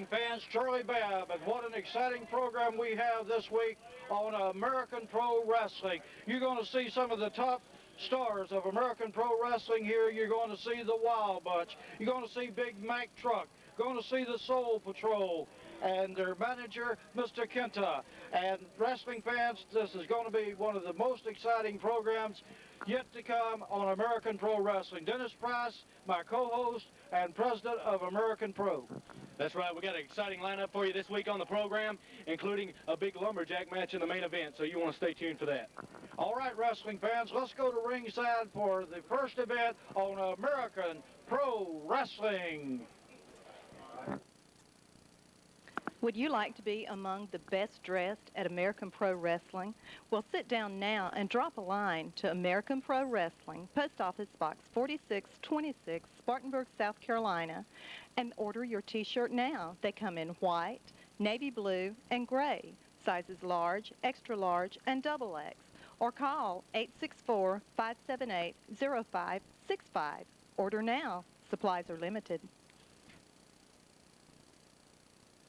fans, Charlie Babb, and what an exciting program we have this week on American Pro Wrestling. You're going to see some of the top stars of American Pro Wrestling here. You're going to see the Wild Bunch. You're going to see Big Mac Truck. Going to see the Soul Patrol and their manager, Mr. Kenta. And wrestling fans, this is going to be one of the most exciting programs yet to come on American Pro Wrestling. Dennis Price, my co-host and president of American Pro. That's right. We got an exciting lineup for you this week on the program, including a big lumberjack match in the main event, so you want to stay tuned for that. All right, wrestling fans, let's go to ringside for the first event on American Pro Wrestling. Would you like to be among the best dressed at American Pro Wrestling? Well, sit down now and drop a line to American Pro Wrestling, Post Office Box 4626, Spartanburg, South Carolina, and order your t-shirt now. They come in white, navy blue, and gray, sizes large, extra large, and double X, or call 864-578-0565. Order now. Supplies are limited.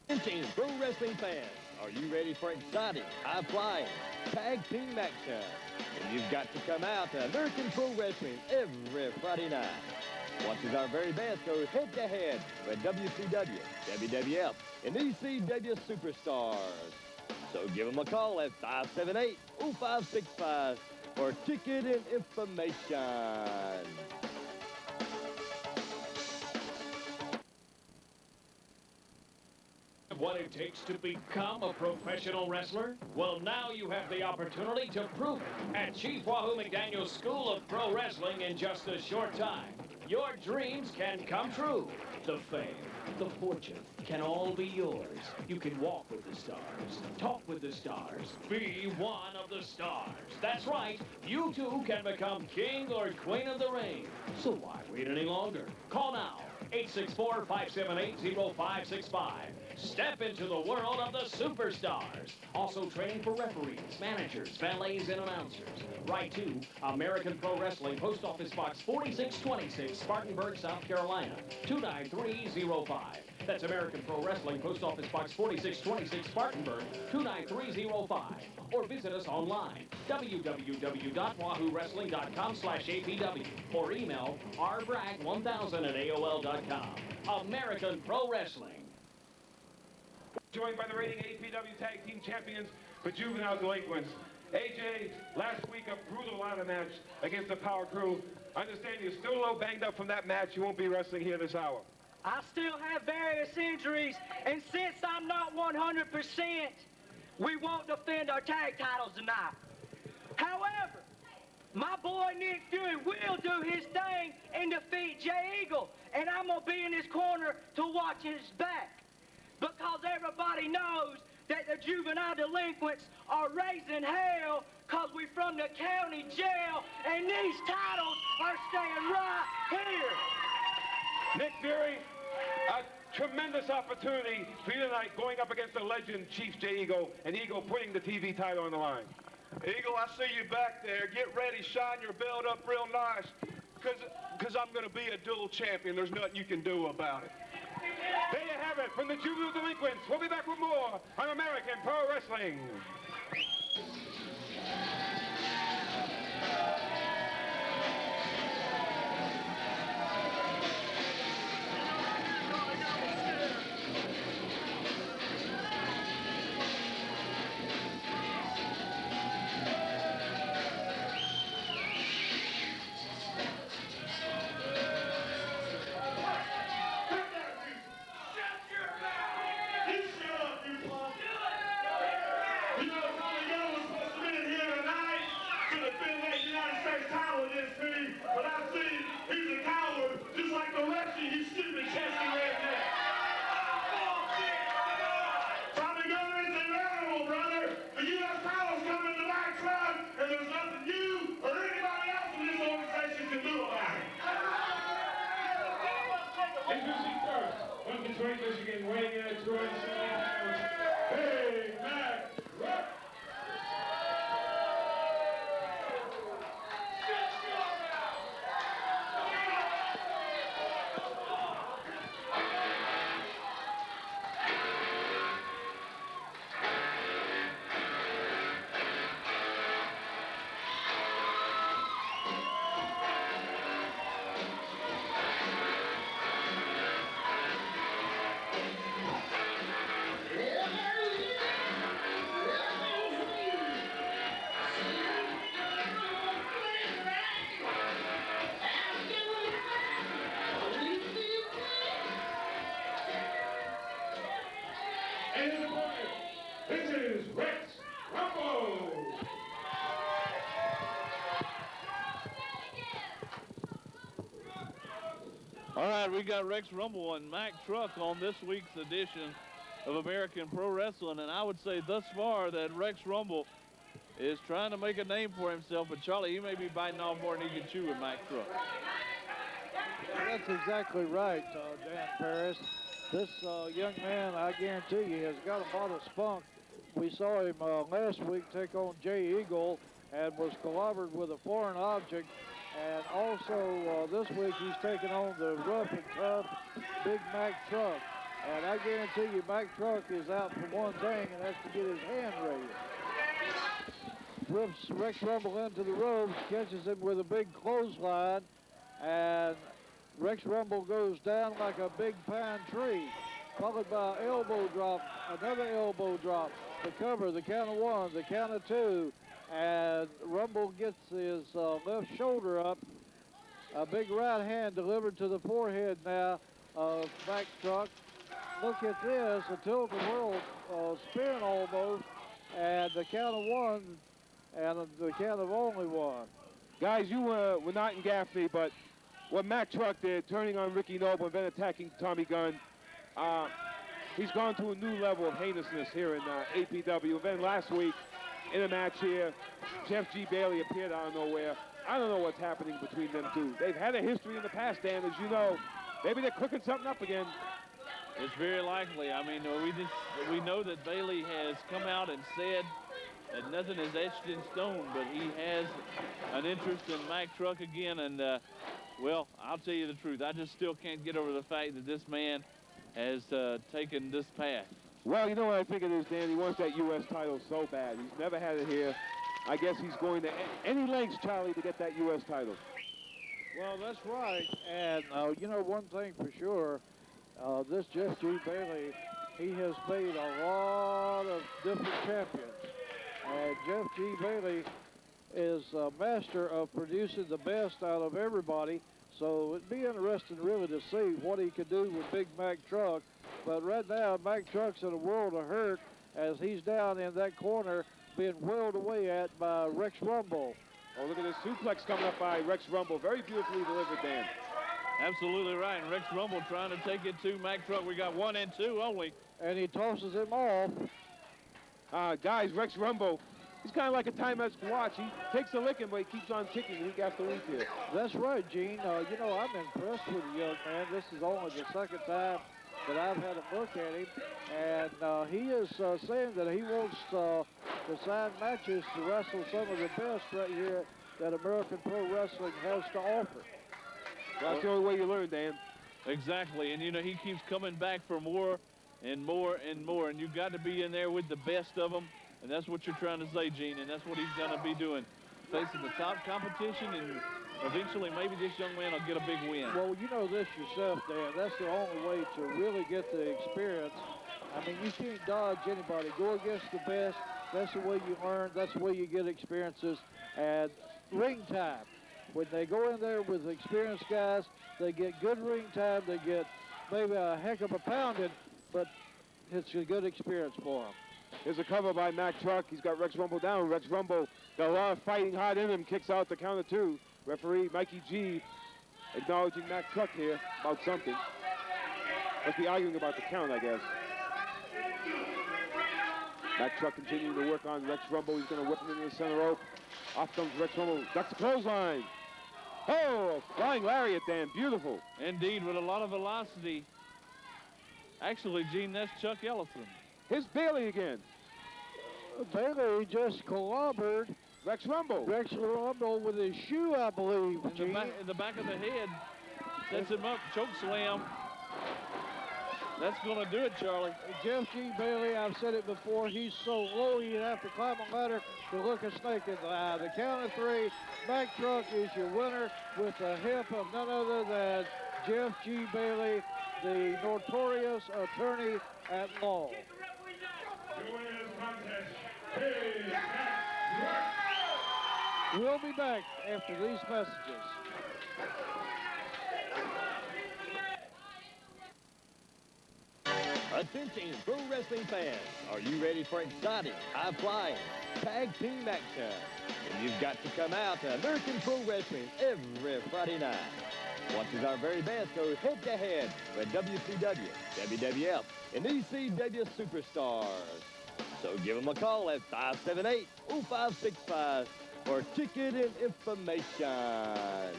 Attention, pro wrestling fans, are you ready for exciting, high-flying tag team action? And you've got to come out to American Pro Wrestling every Friday night. Watch as our very best go head-to-head with WCW, WWF, and ECW superstars. So give them a call at 578-0565 for ticket and information. What it takes to become a professional wrestler? Well, now you have the opportunity to prove it at Chief Wahoo McDaniel's School of Pro Wrestling in just a short time. Your dreams can come true. The fame, the fortune can all be yours. You can walk with the stars, talk with the stars, be one of the stars. That's right, you too can become king or queen of the ring. So why wait any longer? Call now, 864-578-0565. Step into the world of the superstars. Also training for referees, managers, valets, and announcers. Write to American Pro Wrestling, Post Office Box 4626, Spartanburg, South Carolina, 29305. That's American Pro Wrestling, Post Office Box 4626, Spartanburg, 29305. Or visit us online, www.wahoowrestling.com/APW, or email rbragg1000@AOL.com. American Pro Wrestling. Joined by the reigning APW Tag Team Champions for Juvenile Delinquents. AJ, last week a brutal ladder match against the Power Crew. I understand you're still a little banged up from that match. You won't be wrestling here this hour. I still have various injuries, and since I'm not 100%, we won't defend our tag titles tonight. However, my boy Nick Fury will do his thing and defeat Jay Eagle, and I'm going to be in his corner to watch his back. Because everybody knows that the juvenile delinquents are raising hell because we're from the county jail, and these titles are staying right here. Nick Fury, a tremendous opportunity for you tonight going up against the legend Chief Jay Eagle, and Eagle putting the TV title on the line. Eagle, I see you back there. Get ready, shine your belt up real nice, because I'm going to be a dual champion. There's nothing you can do about it. There you have it from the Juvenile Delinquents. We'll be back with more on American Pro Wrestling. But I see he's a coward, just like the rest of you stupid Chesnee rednecks. Tommy Gunn is inevitable, brother. The U.S. title's coming to my club, and there's nothing you or anybody else in this organization can do about it. Introducing first, from Detroit, Michigan, weighing in at 270 pounds, Big Mac Truck. is Rex Rumble. All right, we got Rex Rumble and Mack Truck on this week's edition of American Pro Wrestling, and I would say thus far that Rex Rumble is trying to make a name for himself, but Charlie, he may be biting off more than he can chew with Mack Truck. That's exactly right, Dan Paris. This young man, I guarantee you, has got a lot of spunk. We saw him last week take on Jay Eagle and was clobbered with a foreign object. And also this week he's taking on the rough and tough Big Mack Truck. And I guarantee you Mack Truck is out for one thing, and that's to get his hand raised. Whips Rex Rumble into the ropes, catches him with a big clothesline, and Rex Rumble goes down like a big pine tree, followed by an elbow drop, another elbow drop, the cover, the count of one, the count of two, and Rumble gets his left shoulder up. A big right hand delivered to the forehead now of Mack Truck. Look at this, a tilt-a-whirl spin almost, and the count of one, and the count of only one. Guys, you were not in Gaffney, but what Mack Truck did, turning on Ricky Noble and then attacking Tommy Gunn, he's gone to a new level of heinousness here in APW. And then last week, in a match here, Jeff G. Bailey appeared out of nowhere. I don't know what's happening between them two. They've had a history in the past, Dan, as you know. Maybe they're cooking something up again. It's very likely. I mean, we know that Bailey has come out and said that nothing is etched in stone, but he has an interest in Mack Truck again, and well, I'll tell you the truth. I just still can't get over the fact that this man has taken this path. Well, you know what I think it is, Dan? He wants that U.S. title so bad. He's never had it here. I guess he's going to any lengths, Charlie, to get that U.S. title. Well, that's right. And, you know, one thing for sure, this Jeff G. Bailey, he has made a lot of different champions. And Jeff G. Bailey is a master of producing the best out of everybody. So it'd be interesting really to see what he could do with Big Mack Truck. But right now, Mack Truck's in a world of hurt as he's down in that corner being whaled away at by Rex Rumble. Oh, look at this suplex coming up by Rex Rumble. Very beautifully delivered, Dan. Absolutely right. And Rex Rumble trying to take it to Mack Truck. We got 1 and 2 only. And he tosses him off. Guys, Rex Rumble, he's kind of like a timeout watch. He takes a licking, but he keeps on ticking week after week here. That's right, Gene. You know, I'm impressed with the young man. This is only the second time that I've had a look at him. And he is saying that he wants to sign matches to wrestle some of the best right here that American Pro Wrestling has to offer. That's the only way you learn, Dan. Exactly. And, you know, he keeps coming back for more and more and more. And you've got to be in there with the best of them. And that's what you're trying to say, Gene. And that's what he's going to be doing. Facing the top competition, and eventually maybe this young man will get a big win. Well, you know this yourself, Dan. That's the only way to really get the experience. I mean, you can't dodge anybody. Go against the best. That's the way you learn. That's the way you get experiences. And ring time. When they go in there with experienced guys, they get good ring time. They get maybe a heck of a pounding, but it's a good experience for them. Here's a cover by Mack Truck. He's got Rex Rumble down. Rex Rumble got a lot of fighting hard in him. Kicks out the count of 2. Referee Mikey G acknowledging Mack Truck here about something. Must be arguing about the count, I guess. Mack Truck continuing to work on Rex Rumble. He's going to whip him into the center rope. Off comes Rex Rumble. Ducks the clothesline. Oh, flying lariat, Dan. Beautiful. Indeed, with a lot of velocity. Actually, Gene, that's Chuck Ellison. Here's Bailey again. Bailey just clobbered Rex Rumble. Rex Rumble with his shoe, I believe. In the back of the head. Sets him up. Choke slam. That's going to do it, Charlie. Jeff G. Bailey, I've said it before, he's so low he'd have to climb a ladder to look a snake in the eye. The count of 3, Mack Truck is your winner with the help of none other than Jeff G. Bailey, the notorious attorney at law. We'll be back after these messages. Attention, pro wrestling fans. Are you ready for exciting, high-flying tag team action? And you've got to come out to American Pro Wrestling every Friday night. Watch as our very best go head-to-head with WCW, WWF, and ECW superstars. So give them a call at 578-0565 for ticket and information.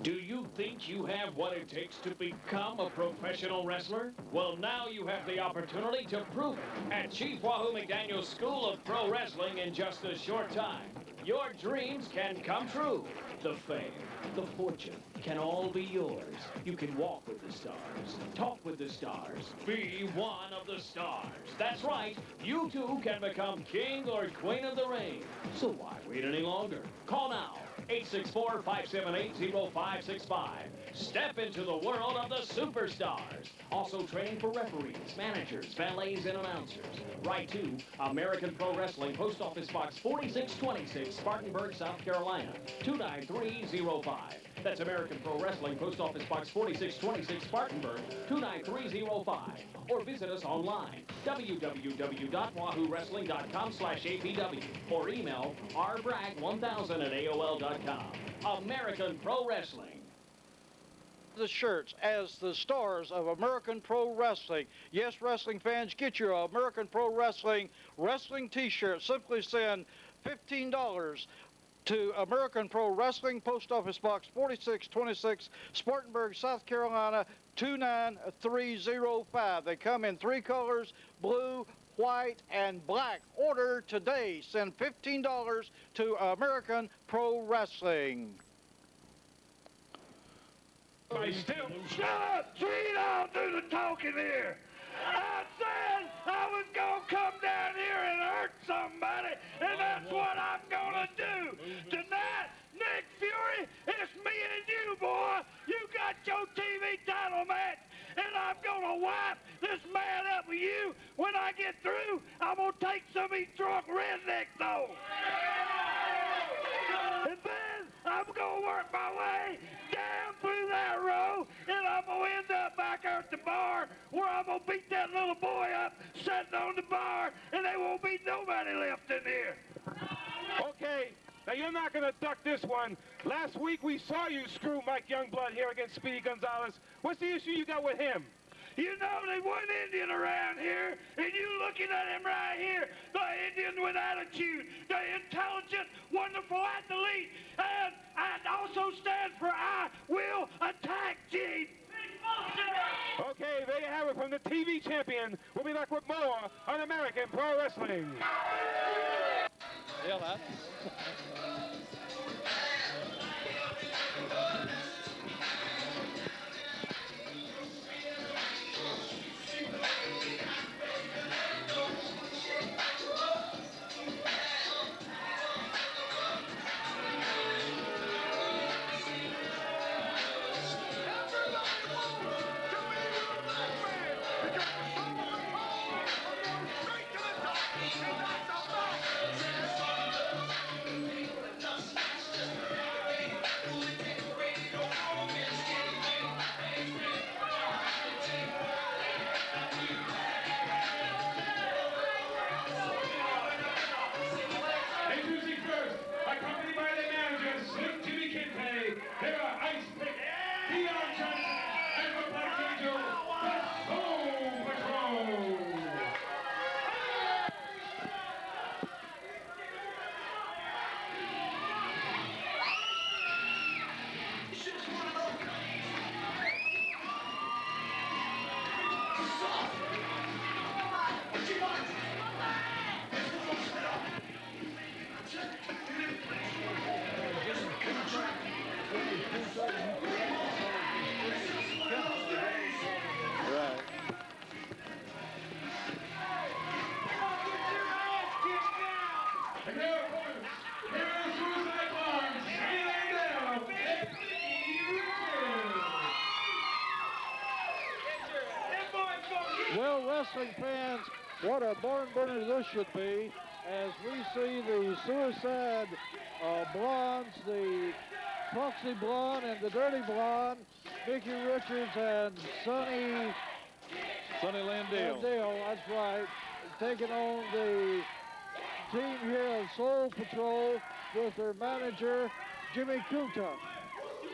Do you think you have what it takes to become a professional wrestler? Well, now you have the opportunity to prove it at Chief Wahoo McDaniel's School of Pro Wrestling in just a short time. Your dreams can come true. The fame, the fortune can all be yours. You can walk with the stars, talk with the stars, be one of the stars. That's right, you too can become king or queen of the ring. So why wait any longer? Call now. 864-578-0565. Step into the world of the superstars. Also training for referees, managers, valets, and announcers. Write to American Pro Wrestling, Post Office Box 4626, Spartanburg, South Carolina, 29305. That's American Pro Wrestling, Post Office Box 4626, Spartanburg, 29305. Or visit us online, www.wahoowrestling.com/APW, or email rbragg1000@AOL.com. American Pro Wrestling. The shirts as the stars of American Pro Wrestling. Yes, wrestling fans, get your American Pro Wrestling t-shirt. Simply send $15 to American Pro Wrestling, Post Office Box 4626, Spartanburg, South Carolina, 29305. They come in 3 colors, blue, white, and black. Order today. Send $15 to American Pro Wrestling. Shut up, Gene, I'll do the talking here. I said I was going to come down here and hurt somebody, and that's what I'm going to do. Tonight, Nick Fury, it's me and you, boy. You got your TV title match, and I'm going to wipe this man up with you. When I get through, I'm going to take some of these drunk rednecks, though. And then I'm going to work my way down through that row, and I'm going to end up back there at the bar where I'm going to beat that little boy up sitting on the bar, and there won't be nobody left in here. Okay, now you're not going to duck this one. Last week we saw you screw Mike Youngblood here against Speedy Gonzalez. What's the issue you got with him? You know, there's one Indian around here, and you looking at him right here, the Indian with attitude, the intelligent, wonderful athlete, and also stands for I will attack, Gene. Okay, there you have it from the TV champion. We'll be back with more on American Pro Wrestling. Yeah, that. Well, wrestling fans, what a barn burner this should be as we see the Suicide Blondes, the Foxy Blonde and the Dirty Blonde, Mickey Richards and Sonny Landale. That's right, taking on the team here of Soul Patrol with their manager, Jimmy Kunta.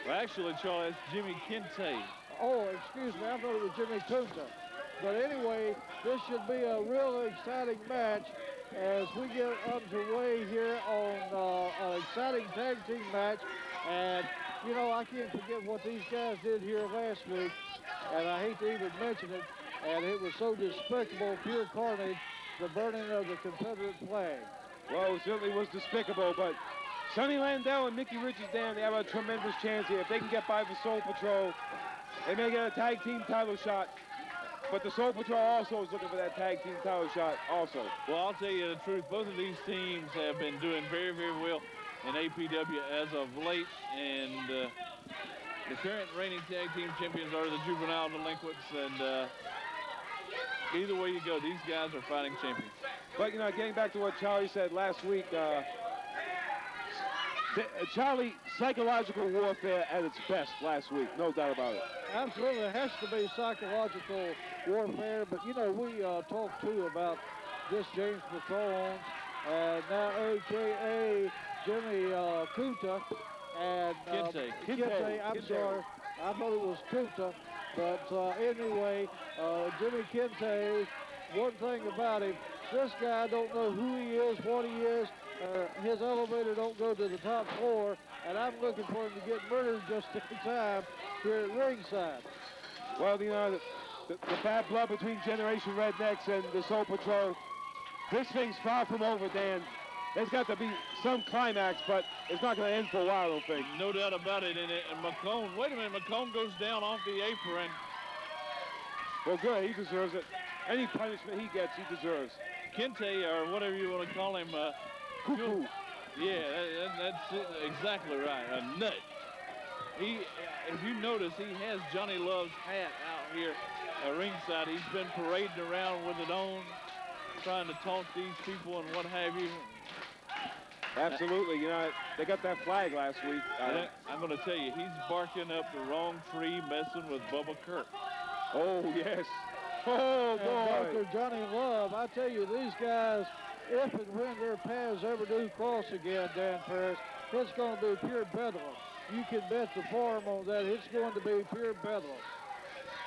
Well, actually, Charlie, it's Jimmy Kente. Oh, excuse me, I thought it was Jimmy Kunta. But anyway, this should be a real exciting match as we get underway here on an exciting tag team match. And, you know, I can't forget what these guys did here last week, and I hate to even mention it, and it was so despicable, pure carnage, the burning of the Confederate flag. Well, it certainly was despicable, but Sonny Landell and Mickey Richards, Dan, they have a tremendous chance here. If they can get by for Soul Patrol, they may get a tag team title shot. But the Soul Patrol also is looking for that tag team title shot also. Well, I'll tell you the truth. Both of these teams have been doing very, very well in APW as of late. And the current reigning tag team champions are the Juvenile Delinquents. And either way you go, these guys are fighting champions. But, you know, getting back to what Charlie said last week, Charlie, psychological warfare at its best last week, no doubt about it. Absolutely, it has to be psychological warfare, but you know, we talked too about this James Patron and now AKA Jimmy Kunta and Kente. I'm sorry, I thought it was Kunta, but anyway, Jimmy Kente, one thing about him, this guy don't know who he is, what he is. His elevator don't go to the top floor, and I'm looking for him to get murdered just in time here at ringside. Well, you know, the bad blood between Generation Rednecks and the Soul Patrol, this thing's far from over, Dan. There's got to be some climax, but it's not going to end for a while, I don't think. No doubt about it. And McCone, wait a minute, McCone goes down off the apron. Well, good, he deserves it. Any punishment he gets, he deserves. Kente, or whatever you want to call him, Cuckoo. Yeah, that's it, exactly right. A nut. If you notice, he has Johnny Love's hat out here at ringside. He's been parading around with it on, trying to taunt these people and what have you. Absolutely. You know, they got that flag last week. I'm going to tell you, he's barking up the wrong tree, messing with Bubba Kirk. Oh, yes. Oh, boy. Dr. Johnny Love, I tell you, these guys, if and when their paths ever do cross again, Dan Ferris, it's going to be pure bedlam. You can bet the farm on that. It's going to be pure bedlam.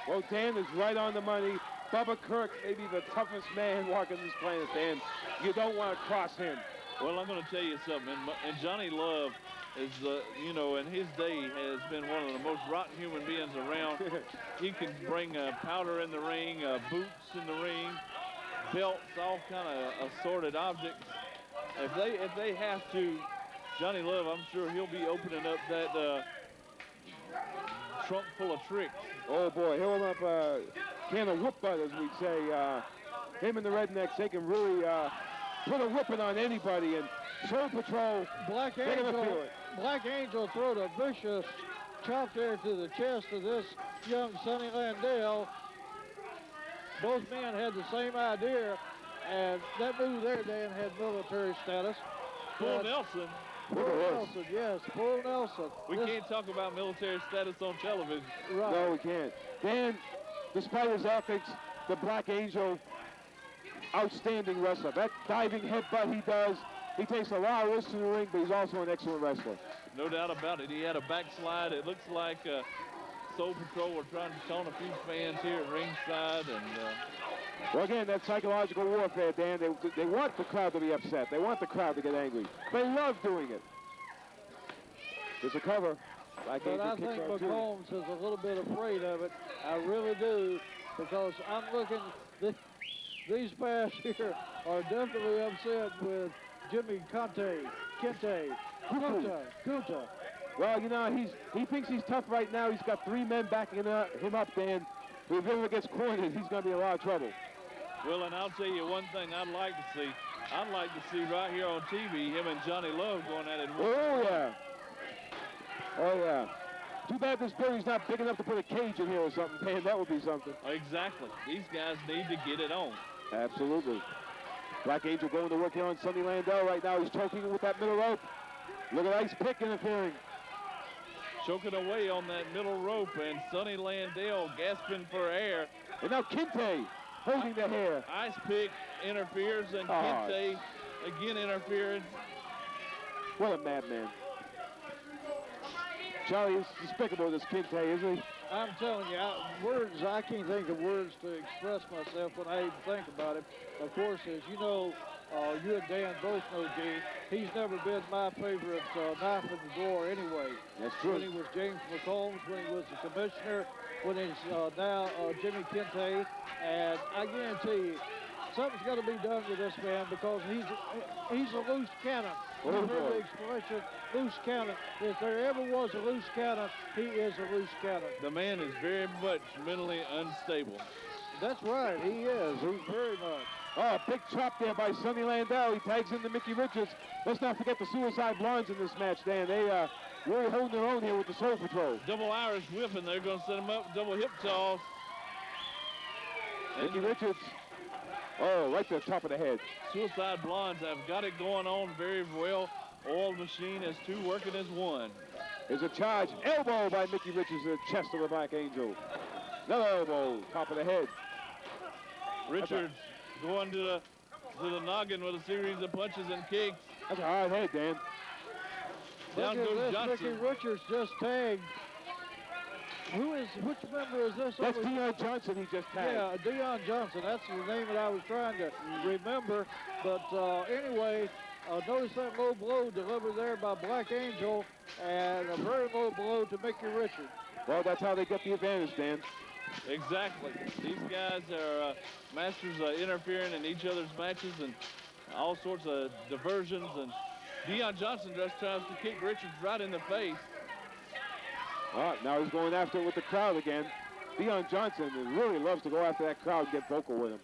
Well, Dan is right on the money. Bubba Kirk may be the toughest man walking this planet, Dan. You don't want to cross him. Well, I'm going to tell you something. And Johnny Love is, you know, in his day has been one of the most rotten human beings around. He can bring powder in the ring, boots in the ring, belts, all kind of assorted objects. If they have to, Johnny Love, I'm sure he'll be opening up that trunk full of tricks. Oh, boy, he'll open up a can of whoop butt, as we say. Him and the Rednecks, they can really put a whipping on anybody. And Soul Patrol, Black they're going to feel it. Black Angel throwed a vicious chop there to the chest of this young Sonny Landell. Both men had the same idea, and that move there, Dan, had military status. Full Nelson. Full Nelson, yes, full Nelson. We can't talk about military status on television. Right. No, we can't. Dan, despite his ethics, the Black Angel, outstanding wrestler. That diving headbutt he does, he takes a lot of risks in the ring, but he's also an excellent wrestler. No doubt about it. He had a backslide. It looks like Soul Patrol were trying to taunt a few fans here at ringside. And well, again, that psychological warfare, Dan, they want the crowd to be upset. They want the crowd to get angry. They love doing it. There's a cover. But I think McCombs is a little bit afraid of it. I really do, because I'm looking, these fans here are definitely upset with Jimmy Kente. Well, you know, he thinks he's tough right now. He's got 3 men backing him up, Dan. If he ever gets cornered, he's going to be in a lot of trouble. Well, and I'll tell you one thing I'd like to see. I'd like to see right here on TV him and Johnny Love going at it. Oh, yeah. Oh, yeah. Too bad this building's not big enough to put a cage in here or something, Dan. That would be something. Exactly. These guys need to get it on. Absolutely. Black Angel going to work here on Sonny Landell right now. He's choking with that middle rope. Look at Ice Pick interfering. Choking away on that middle rope, and Sonny Landell gasping for air. And now Kente holding the hair. Ice Pick interferes, and Kente again interferes. What a madman. Charlie is despicable, this Kente, isn't he? I'm telling you, I can't think of words to express myself when I even think about it. Of course, as you know, you and Dan both know, G, he's never been my favorite knife in the drawer anyway. That's true. When he was James McCombs, when he was the commissioner, when he's now Jimmy Kente, and I guarantee you, something's got to be done with this man because he's a loose cannon. Oh, You've heard boy. the expression, loose cannon. If there ever was a loose cannon, he is a loose cannon. The man is very much mentally unstable. That's right, he is. He's very much. Oh, big chop there by Sonny Landell. He tags into Mickey Richards. Let's not forget the Suicide Blondes in this match, Dan. They really holding their own here with the Soul Patrol. Double Irish whip, and they're going to set him up with double hip toss. Mickey Richards. Oh, right to the top of the head. Suicide Blondes have got it going on very well. Oiled machine as two working as one. There's a charge. Elbow by Mickey Richards to the chest of the Black Angel. Another elbow, top of the head. Richards going to the noggin with a series of punches and kicks. That's a hard head, Dan. Down Look at goes this, Johnson. Mickey Richards just tagged. Which member is this? That's Deion Johnson he just tagged. Yeah, Deion Johnson. That's the name that I was trying to remember. But anyway, notice that low blow delivered there by Black Angel and a very low blow to Mickey Richards. Well, that's how they get the advantage, Dan. Exactly. These guys are masters of interfering in each other's matches and all sorts of diversions. And Deion Johnson just tries to kick Richards right in the face. All right, now he's going after it with the crowd again. Deion Johnson really loves to go after that crowd and get vocal with him.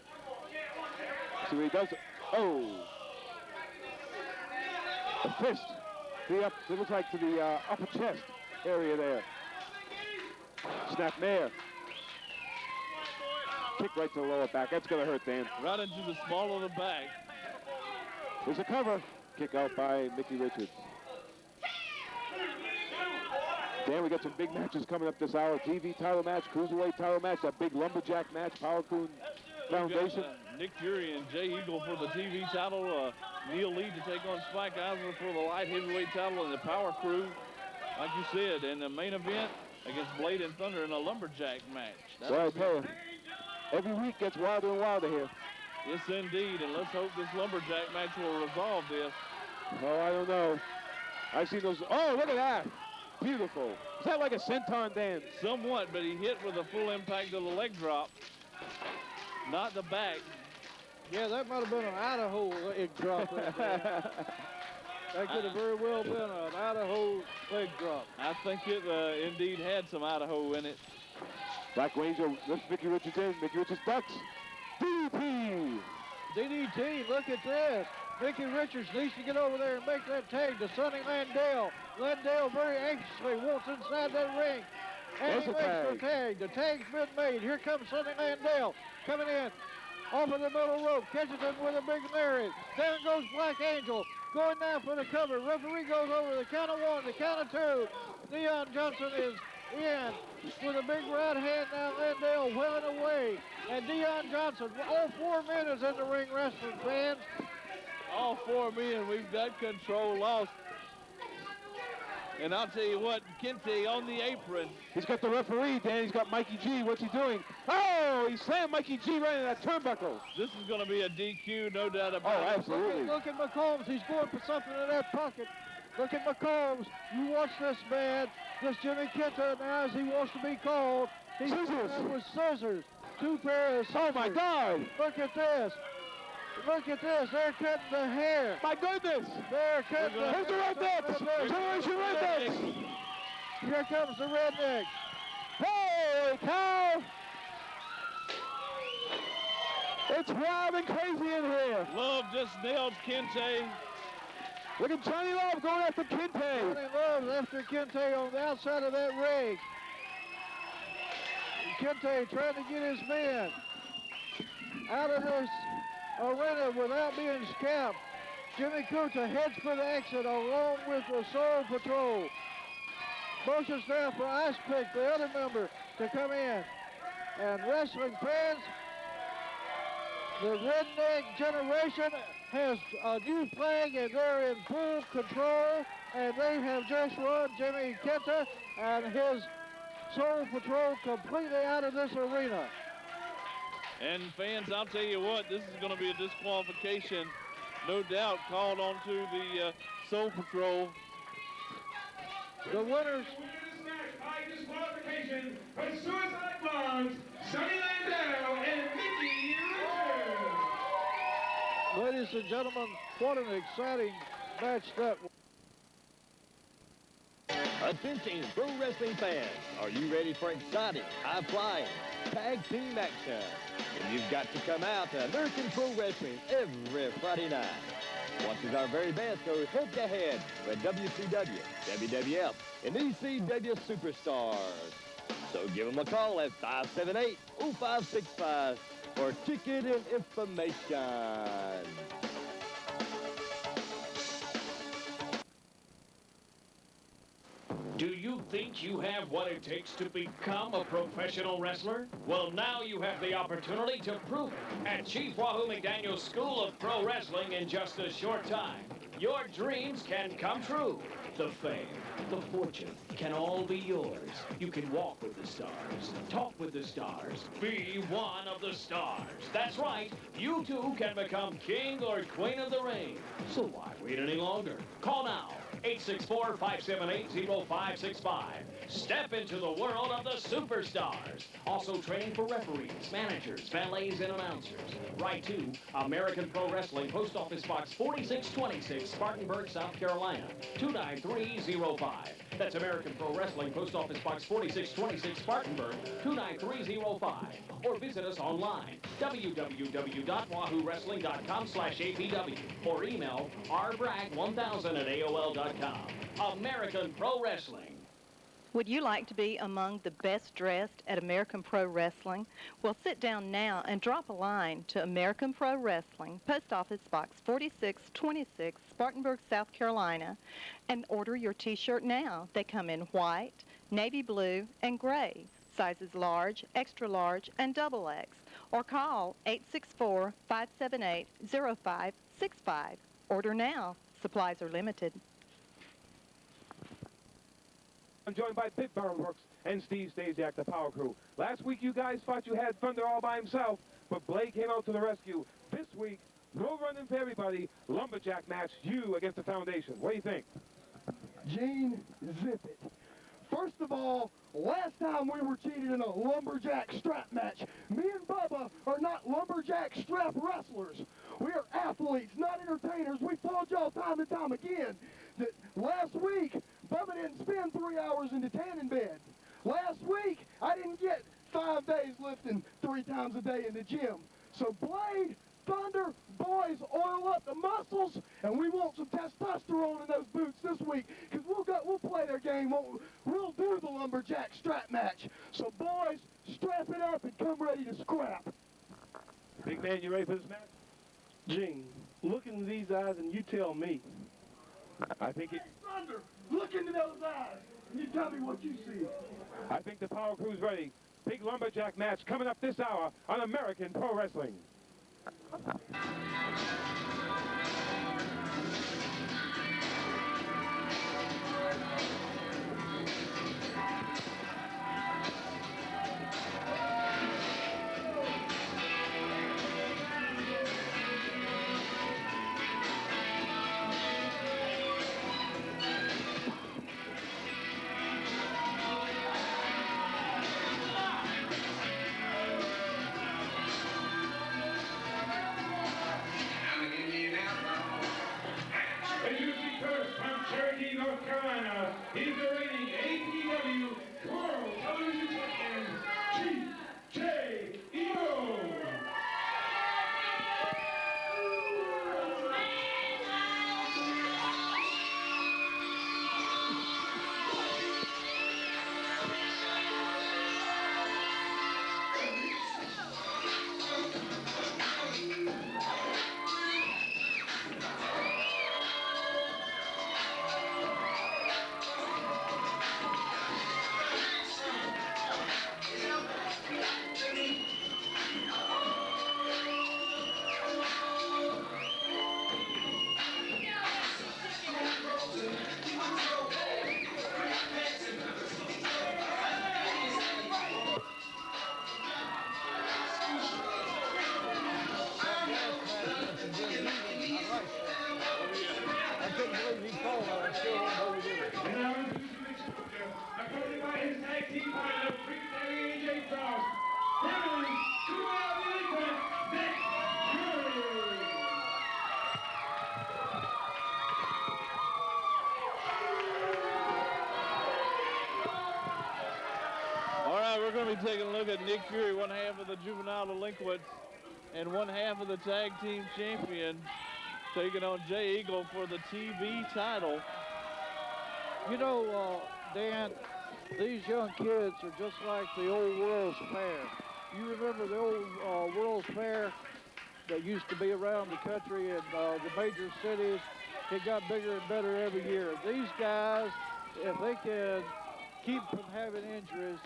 See what he does. Oh. A fist. It looks like to the upper chest area there. Snap mare. Kick right to the lower back. That's going to hurt, Dan. Right into the small of the back. There's a cover. Kick out by Mickey Richards. Dan, we got some big matches coming up this hour. TV title match, Cruiserweight title match, that big Lumberjack match, Power Crew Foundation. Got, Nick Fury and Jay Eagle for the TV title. Neil Lee to take on Spike Eisner for the light heavyweight title and the Power Crew, like you said, in the main event against Blade and Thunder in a Lumberjack match. So I tell you, every week gets wilder and wilder here. Yes, indeed, and let's hope this Lumberjack match will resolve this. Oh, I don't know. I've seen those. Oh, look at that. Beautiful. Is that like a senton, Dan? Somewhat, but he hit with a full impact of the leg drop, not the back. Yeah, that might have been an Idaho leg drop right there. That could have very well been an Idaho leg drop. I think it indeed had some Idaho in it. Black Angel lifts Mickey Richards in. Mickey Richards ducks. DDT. DDT, look at this. Mickey Richards needs to get over there and make that tag to Sonny Landell. Landell very anxiously wants inside that ring. And he makes the tag. The tag's been made. Here comes Sonny Landell coming in. Off of the middle rope. Catches him with a big lariat. There goes Black Angel. Going now for the cover. Referee goes over the count of one, the count of two. Deion Johnson is in with a big right hand. Now Landell wheeling away. And Deion Johnson, all 4 men is in the ring, wrestling fans. All 4 men, we've got control lost. And I'll tell you what, Kente on the apron. He's got the referee, Dan. He's got Mikey G. What's he doing? Oh, he slammed Mikey G right in that turnbuckle. This is going to be a DQ, no doubt about it. Oh, absolutely. Look at McCombs. He's going for something in that pocket. Look at McCombs. You watch this man. This Jimmy Kente now as he wants to be called. He's Scissors. with scissors. 2 pairs of scissors. Oh, my God. Look at this. Look at this. They're cutting the hair. My goodness. They're cutting the hair. Who's the rednecks? Generation Rednecks. Here comes the rednecks. Holy cow. It's wild and crazy in here. Love just nailed Kente. Look at Johnny Love going after Kente. Johnny Love after Kente on the outside of that ring. Kente trying to get his men out of this arena without being scamped. Jimmy Kuta heads for the exit along with the Soul Patrol. Motions now for Ice Pick, the other member, to come in. And wrestling fans, the redneck generation has a new flag and they're in full control. And they have just run Jimmy Kenta and his Soul Patrol completely out of this arena. And fans, I'll tell you what, this is going to be a disqualification, no doubt, called onto the Soul Patrol. The winners. This match by disqualification for Suicide Blondes, Sonny Landau and Mickey Richards. Ladies and gentlemen, what an exciting match that was. Attention, pro wrestling fans. Are you ready for exciting, high-flying tag team action? And you've got to come out to American Pro Wrestling every Friday night. Watch as our very best go head-to-head with WCW, WWF, and ECW superstars. So give them a call at 578-0565 for ticket and information. Do you think you have what it takes to become a professional wrestler? Well, now you have the opportunity to prove it at Chief Wahoo McDaniel's School of Pro Wrestling in just a short time. Your dreams can come true. The fame, the fortune can all be yours. You can walk with the stars, talk with the stars, be one of the stars. That's right, you too can become king or queen of the ring. So why wait any longer? Call now. 864-578-0565. Step into the world of the superstars. Also training for referees, managers, valets, and announcers. Write to American Pro Wrestling, Post Office Box 4626, Spartanburg, South Carolina, 29305. That's American Pro Wrestling, Post Office Box 4626, Spartanburg, 29305. Or visit us online, www.wahoowrestling.com/APW, or email rbragg1000@AOL.com. American Pro Wrestling. Would you like to be among the best dressed at American Pro Wrestling? Well, sit down now and drop a line to American Pro Wrestling, Post Office Box 4626, Spartanburg, South Carolina, and order your t-shirt now. They come in white, navy blue, and gray, sizes large, extra large, and double X, or call 864-578-0565. Order now. Supplies are limited. I'm joined by Big Barrel Works and Steve Stasiak, the Power Crew. Last week, you guys thought you had Thunder all by himself, but Blade came out to the rescue. This week, no running for everybody, lumberjack match, you against the Foundation. What do you think? Gene, zip it. First of all, last time we were cheated in a lumberjack strap match. Me and Bubba are not lumberjack strap wrestlers. We are athletes, not entertainers. We told y'all time and time again that last week, Bubba didn't spend 3 hours in the tanning bed. Last week, I didn't get 5 days lifting 3 times a day in the gym. So Blade, Thunder, boys, oil up the muscles, and we want some testosterone in those boots this week, because we'll play their game. We'll do the lumberjack strap match. So boys, strap it up and come ready to scrap. Big man, you ready for this match? Gene, look into these eyes and you tell me. I think it... Thunder, look into those eyes and you tell me what you see. I think the Power Crew's ready. Big lumberjack match coming up this hour on American Pro Wrestling. North Carolina, he's the reigning APW World Television Champion, Chief J. Emo. be taking a look at Nick Fury, one half of the juvenile delinquents and one half of the tag team champion, taking on Jay Eagle for the TV title. You know, Dan, these young kids are just like the old World's Fair. You remember the old World's Fair that used to be around the country and the major cities? It got bigger and better every year. These guys, if they can keep from having injuries,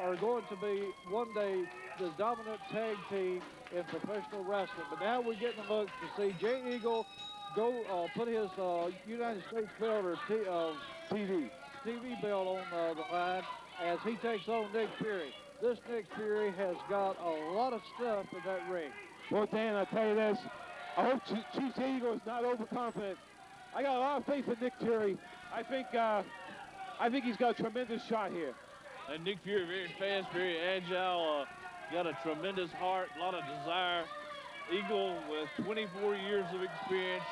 are going to be one day the dominant tag team in professional wrestling. But now we're getting a look to see Jay Eagle go put his United States belt or TV belt on the line as he takes on Nick Fury. This Nick Fury has got a lot of stuff in that ring. Well, Dan, I'll tell you this. I hope Chief Jay Eagle is not overconfident. I got a lot of faith in Nick Fury. I think he's got a tremendous shot here. And Nick Fury, very fast, very agile, got a tremendous heart, a lot of desire. Eagle with 24 years of experience,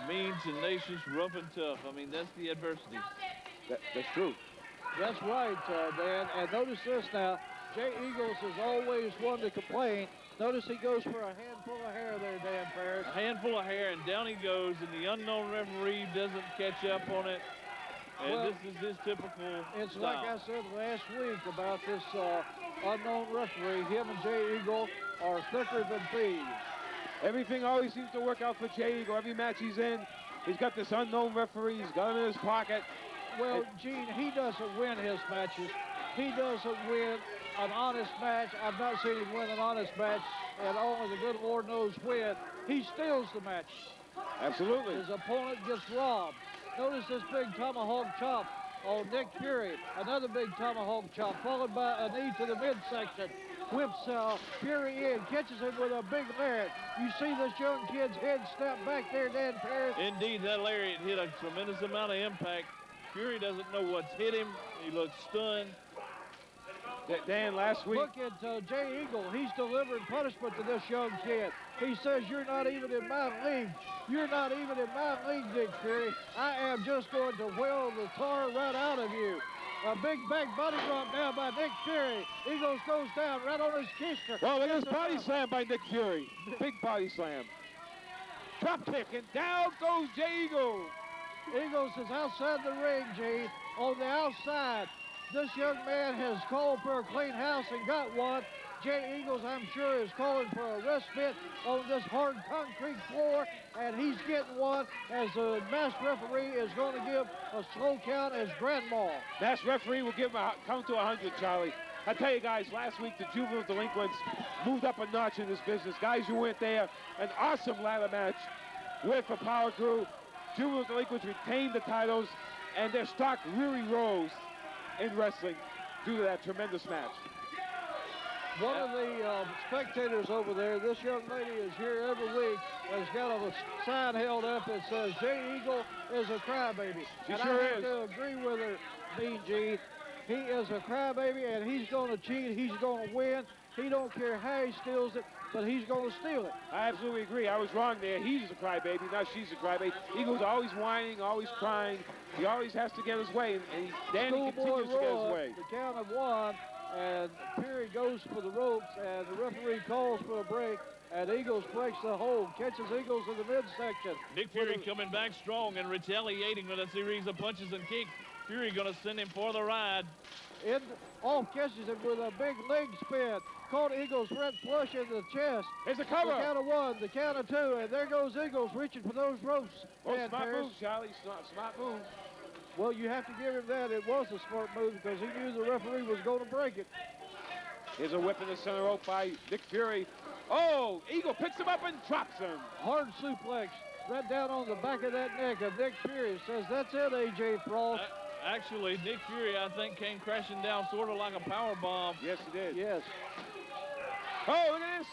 mean, tenacious, rough and tough. I mean, that's the adversity. That's true. That's right, Dan. And notice this now. Jay Eagles is always one to complain. Notice he goes for a handful of hair there, Dan Parrish. A handful of hair, and down he goes, and the unknown referee doesn't catch up on it. And well, this is his typical It's style. like I said last week about this unknown referee. Him and Jay Eagle are thicker than thieves. Everything always seems to work out for Jay Eagle. Every match he's in, he's got this unknown referee. He's got him in his pocket. Well, Gene, he doesn't win his matches. He doesn't win an honest match. I've not seen him win an honest match, and only the good Lord knows when. He steals the match. Absolutely. His opponent gets robbed. Notice this big tomahawk chop on Nick Fury. Another big tomahawk chop, followed by a knee to the midsection. Whips Fury in, catches him with a big lariat. You see this young kid's head snap back there, Dan Parrish? Indeed, that lariat hit a tremendous amount of impact. Fury doesn't know what's hit him. He looks stunned. Dan, last week... Look at Jay Eagle. He's delivering punishment to this young kid. He says, you're not even in my league. You're not even in my league, Nick Fury. I am just going to whale the tar right out of you. A big back body drop now by Nick Fury. Eagles goes down right on his kister. Well, look at this body slam by Nick Fury. Big body slam. Drop kick, and down goes Jay Eagle. Eagles is outside the ring, Gene. On the outside. This young man has called for a clean house and got one. Jay Eagles, I'm sure, is calling for a respite on this hard concrete floor, and he's getting one as the masked referee is going to give a slow count as grandma. Masked referee will give him a count to 100, Charlie. I tell you guys, last week the juvenile delinquents moved up a notch in this business. Guys, you went there, an awesome ladder match with the Power Crew. Juvenile delinquents retained the titles, and their stock really rose in wrestling due to that tremendous match. One of the spectators over there, this young lady is here every week, has got a sign held up that says, Jay Eagle is a crybaby. She and sure I have is. to agree with her, Mean Gene. He is a crybaby, and he's going to cheat. He's going to win. He don't care how he steals it, but he's going to steal it. I absolutely agree. I was wrong there. He's a crybaby, not she's a crybaby. Eagle's always whining, always crying. He always has to get his way, and Danny continues to get his way. The count of one, and Fury goes for the ropes, and the referee calls for a break, and Eagles breaks the hold, catches Eagles in the midsection. Nick Fury coming back strong and retaliating with a series of punches and kicks. Fury going to send him for the ride. Off catches him with a big leg spin. Caught Eagles front flush in the chest. It's a cover. The count of one, the count of two, and there goes Eagles reaching for those ropes. Oh, smart move, Charlie. Smart move. Well, you have to give him that. It was a smart move because he knew the referee was going to break it. Here's a whip in the center rope by Nick Fury. Oh, Eagle picks him up and drops him. Hard suplex right down on the back of that neck of Nick Fury. Says, that's it, A.J. Frost. Actually, Nick Fury, I think, came crashing down sort of like a power bomb. Yes, he did. Yes. Oh, look at this.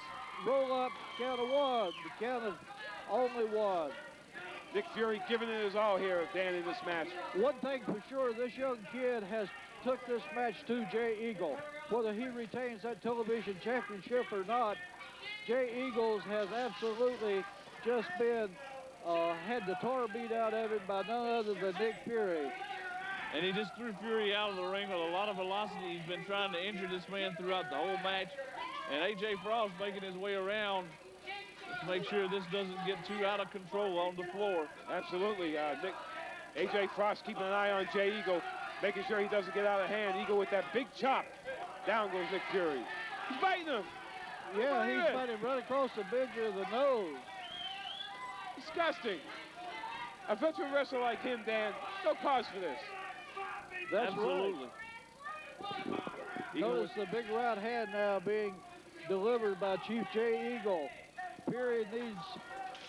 Roll up, count of one. The count of only one. Nick Fury giving it his all here, Dan, in this match. One thing for sure, this young kid has took this match to Jay Eagle. Whether he retains that television championship or not, Jay Eagles has absolutely just been, had the tar beat out of him by none other than Nick Fury. and he just threw Fury out of the ring with a lot of velocity. He's been trying to injure this man throughout the whole match, and A.J. Frost making his way around to make sure this doesn't get too out of control on the floor. Absolutely. A.J. Frost keeping an eye on Jay Eagle, making sure he doesn't get out of hand. Eagle with that big chop. Down goes Nick Fury. He's biting him. Yeah, he's biting right across the bridge of the nose. Disgusting. A veteran wrestler like him, Dan, no cause for this. That's Absolutely. right. Notice the big right hand now being delivered by Chief Jay Eagle. Fury needs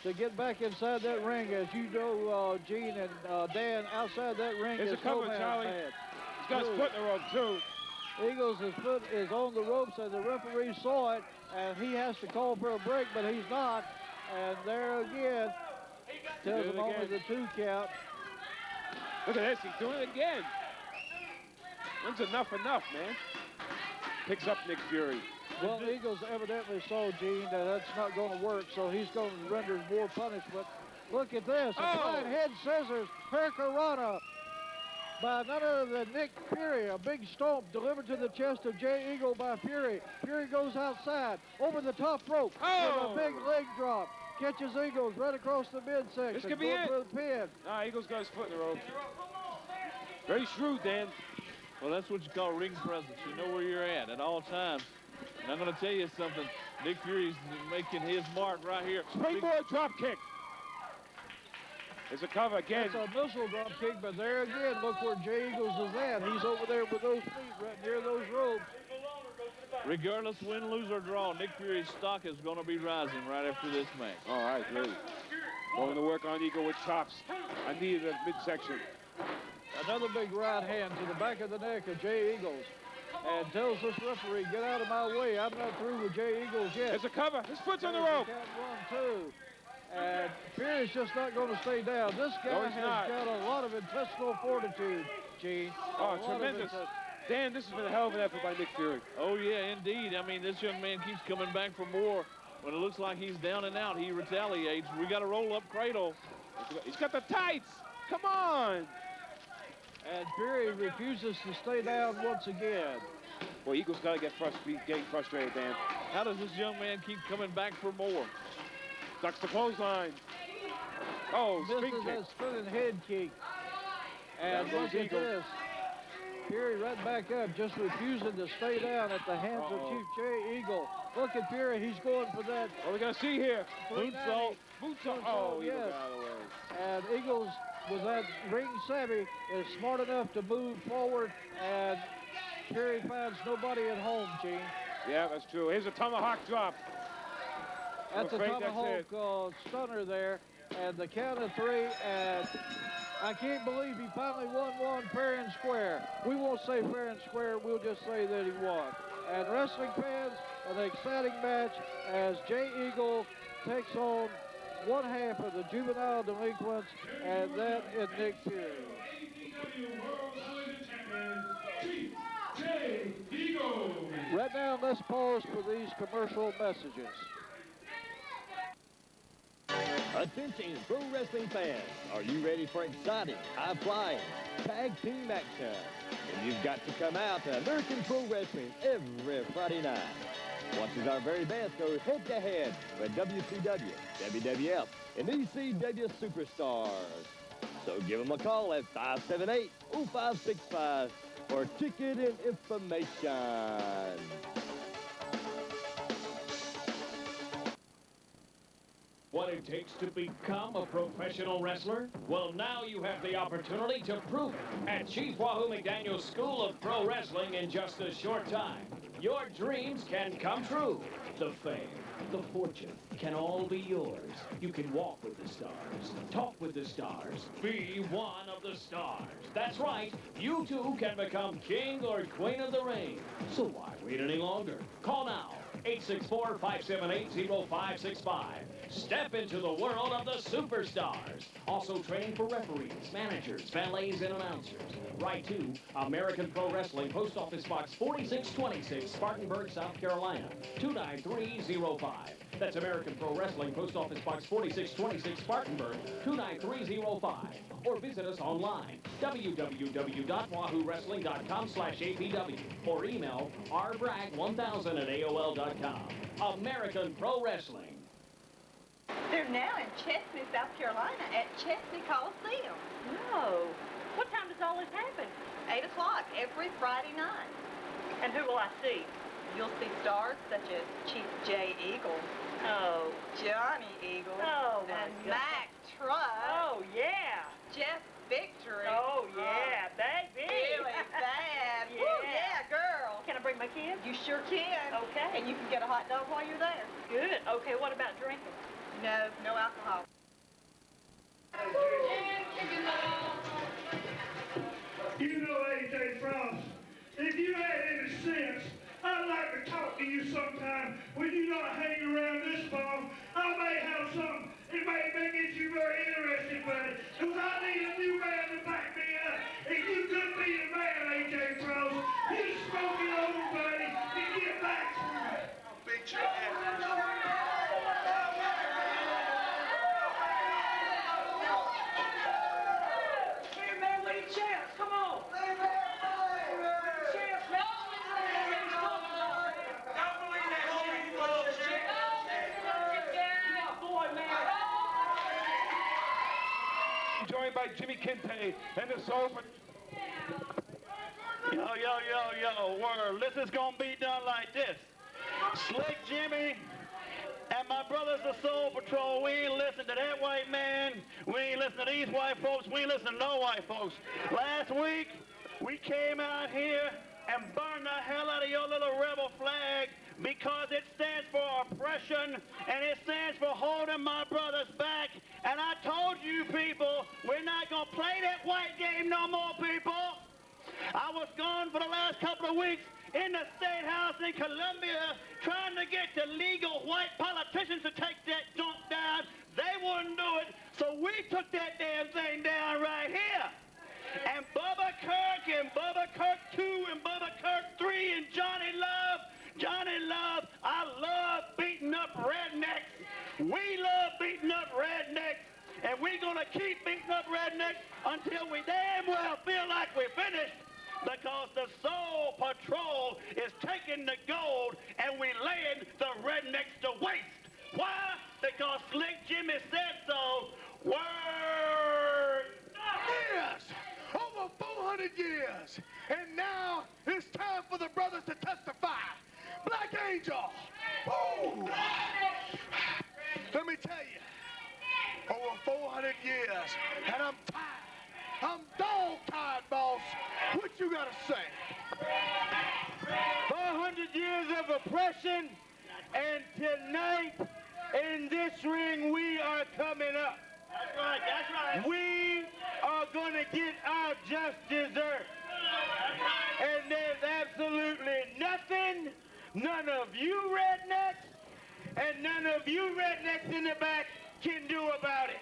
to get back inside that ring. As you know, Gene and Dan, outside that ring There's is a cover, no man's Charlie. land. He's got his foot in the rope, too. Eagles' foot is on the ropes, and the referee saw it, and he has to call for a break, but he's not. And there again, tells him only the 2 count. Look at this, he's doing it again. When's enough, man? Picks up Nick Fury. Well, Eagles evidently saw, Gene, that that's not going to work, so he's going to render more punishment. Look at this, a flying head scissors, Hurricanrana by none other than Nick Fury. A big stomp delivered to the chest of Jay Eagle by Fury. Fury goes outside, over the top rope, with a big leg drop. Catches Eagles right across the midsection. This could be it. For the pin. Nah, Eagles got his foot in the rope. Very shrewd, Dan. Well, that's what you call ring presence. You know where you're at all times. And I'm going to tell you something. Nick Fury's making his mark right here. Springboard drop kick. There's a cover again. It's a missile drop kick, but there again, look where Jay Eagles is at. He's over there with those feet right near those ropes. Regardless, win, lose, or draw, Nick Fury's stock is going to be rising right after this match. All right, great. Going to work on Eagle with chops. I needed a midsection. Another big right hand to the back of the neck of Jay Eagles. And tells this referee, get out of my way. I'm not through with Jay Eagles yet. There's a cover. His foot's on the rope. Count 1, 2. And Fury's just not going to stay down. This guy has got a lot of intestinal fortitude, Gene. Oh, tremendous. Dan, this has been a hell of an effort by Nick Fury. Oh, yeah, indeed. I mean, this young man keeps coming back for more. When it looks like he's down and out, he retaliates. We got a roll-up cradle. He's got the tights. Come on. And Fury refuses to stay down once again. Well, Eagles got to get getting frustrated, Dan. How does this young man keep coming back for more? Ducks the clothesline. Oh, spin kick. Misses a spinning head kick. And look at this. Fury right back up, just refusing to stay down at the hands of Chief Jay Eagle. Look at Fury, he's going for that. What are we going to see here? Moonsault. Moonsault. Oh, Eagle yes. got out of the way. And Eagles, with that ring savvy, is smart enough to move forward, and Fury finds nobody at home, Gene. Yeah, that's true. Here's a tomahawk drop. That's a tomahawk stunner there, and the count of 3, and I can't believe he finally won fair and square. We won't say fair and square, we'll just say that he won. And wrestling fans, an exciting match as Jay Eagle takes on one half of the juvenile delinquents, and that is Nick Fury. Right now, let's pause for these commercial messages. Attention, pro wrestling fans. Are you ready for exciting, high-flying tag team action? And you've got to come out to American Pro Wrestling every Friday night. Watch as our very best go head-to-head with WCW, WWF, and ECW superstars. So give them a call at 578-0565 for ticket and information. What it takes to become a professional wrestler? Well, now you have the opportunity to prove it at Chief Wahoo McDaniel's School of Pro Wrestling in just a short time. Your dreams can come true. The fame, the fortune can all be yours. You can walk with the stars, talk with the stars, be one of the stars. That's right, you too can become king or queen of the ring. So why wait any longer? Call now, 864-578-0565. Step into the world of the superstars. Also training for referees, managers, valets, and announcers. Write to American Pro Wrestling, Post Office Box 4626, Spartanburg, South Carolina, 29305. That's American Pro Wrestling, Post Office Box 4626, Spartanburg, 29305. Or visit us online, www.wahoowrestling.com/APW, or email rbragg1000 at AOL.com. American Pro Wrestling. They're now in Chesnee, South Carolina at Chesnee Coliseum. Oh, what time does all this happen? 8 o'clock every Friday night. And who will I see? You'll see stars such as Chief J. Eagle. Oh. Johnny Eagle. Oh, my and God. Mac Truck. Oh, yeah. Jeff Victory. Oh, yeah, baby. Really bad. Yeah. Woo, yeah, girl. Can I bring my kids? You sure can. Okay. And you can get a hot dog while you're there. Good. Okay, what about drinking? No, no alcohol. You know, AJ Frost, if you had any sense, I'd like to talk to you sometime when you not hanging around this farm. I may have something. It may get you very interested, buddy, because I need a new man to back me up. And you could be the man, AJ Frost. You smoke it over, buddy, and get back to me. Big Here, man, we need champs. Come on. Champs, man. Joined by Jimmy Kinte and the Soul. Yo, word. This is gonna be done like this. Slick Jimmy and my brothers of Soul Patrol, we ain't listen to that white man. We ain't listen to these white folks. We ain't listen to no white folks. Last week, we came out here and burned the hell out of your little rebel flag because it stands for oppression and it stands for holding my brothers back. And I told you people, we're not gonna play that white game no more, people. I was gone for the last couple of weeks in the State House in Columbia trying to get the legal white politicians to take that junk down. They wouldn't do it, so we took that damn thing down right here. And Bubba Kirk and Bubba Kirk 2 and Bubba Kirk 3 and Johnny Love, I love beating up rednecks. We love beating up rednecks, and we're gonna keep beating up rednecks until we damn well feel like we're finished. Because the Soul Patrol is taking the gold and we laying the rednecks to waste. Why? Because Slick Jimmy said so. Word! Yes! Over 400 years! And now it's time for the brothers to testify. Black Angel! Woo! Let me tell you, over 400 years, and I'm tired. I'm dog-tired, boss. What you gotta say? 400 years of oppression, and tonight in this ring we are coming up. That's right, that's right. We are gonna get our just dessert. And there's absolutely nothing none of you rednecks and none of you rednecks in the back can do about it.